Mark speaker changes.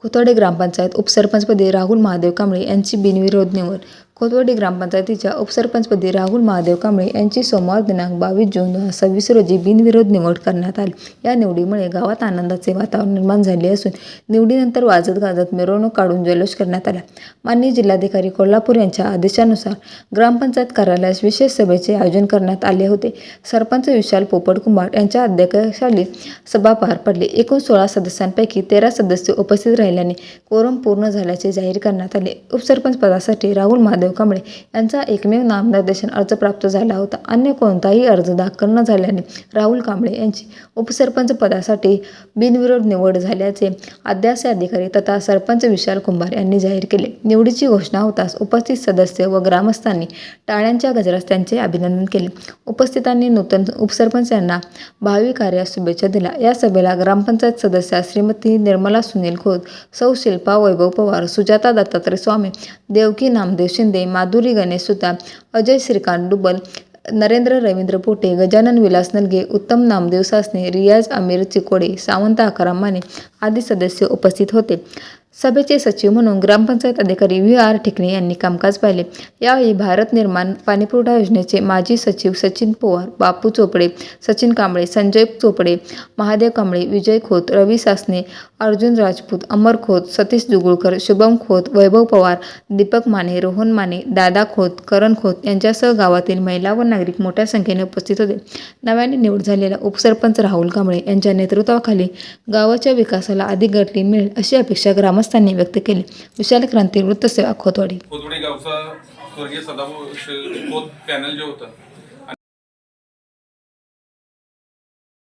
Speaker 1: खोतवाडी ग्रामपंचायत उपसरपंचपदी राहुल महादेव कांबळे यांची बिनविरोध निवड. खोतवाडी ग्रामपंचायतीच्या उपसरपंचपदी राहुल महादेव कांबळे यांची सोमवार दिनांक 22 जून 2026 रोजी बिनविरोध निवड करण्यात आली. या निवडीमुळे गावात आनंदाचे वातावरण निर्माण झाले असून निवडीनंतर वाजत गाजत मिरवणूक काढून जल्लोष करण्यात आला. माननीय जिल्हाधिकारी कोल्हापूर यांच्या आदेशानुसार ग्रामपंचायत कार्यालयास विशेष सभेचे आयोजन करण्यात आले होते. सरपंच विशाल पोपट कुंभार यांच्या अध्यक्षतेखाली सभा पार पडली. एकूण 16 सदस्यांपैकी 13 सदस्य उपस्थित राहिल्याने कोरम पूर्ण झाल्याचे जाहीर करण्यात आले. उपसरपंच पदासाठी राहुल महादेव कांबळे यांचा एकमेव नामनिर्देशन अर्ज प्राप्त झाला होता. अन्य कोणताही अर्ज दाखल न झाल्याने राहुल कांबळे यांची उपसरपंच पदासाठी बिनविरोध निवड झाल्याचे अध्यादेश अधिकारी तथा सरपंच विशाल कुंभार यांनी जाहीर केले. निवडीची घोषणा होताच उपस्थित सदस्य व ग्रामस्थांनी टाळ्यांच्या गजरात त्यांचे अभिनंदन केले. उपस्थितांनी नूतन उपसरपंच यांना भावी कार्यास शुभेच्छा दिल्या. या सभेला ग्रामपंचायत सदस्या श्रीमती निर्मला सुनील खोत, सौ शिल्पा वैभव पवार, सुजाता दत्तात्रय स्वामी, देवकी नामदेव शिंदे, माधुरी गणेश सुतार, अजय श्रीकांत डुबल, नरेंद्र रवींद्र पोटे, गजानन विलास नलगे, उत्तम नामदेव सासने, रियाज अमीर चिकोडे, सावंत आकाराम माने आदी सदस्य उपस्थित होते. सभेचे सचिव म्हणून ग्रामपंचायत अधिकारी VR ठिकणे यांनी कामकाज पाहिले. यावेळी भारत निर्माण पाणीपुरवठा योजनेचे माजी सचिव सचिन पवार, बापू चोपडे, सचिन कांबळे, संजय चोपडे, महादेव कांबळे, विजय खोत, रवी सासने, अर्जुन राजपूत, अमर खोत, सतीश जुगुळकर, शुभम खोत, वैभव पवार, दीपक माने, रोहन माने, दादा खोत, करण खोत यांच्यासह गावातील महिला व नागरिक मोठ्या संख्येने उपस्थित होते. नव्याने निवड झालेला उपसरपंच राहुल कांबळे यांच्या नेतृत्वाखाली गावाच्या विकासाला अधिक गती मिळेल अशी अपेक्षा ग्रामस्थांनी व्यक्त केली. विशाल क्रांती वृत्तसेवा खोतवाडी.
Speaker 2: खोतवाडी गावचा स्वर्गीय सदाभाऊ खोत पॅनल जे होतं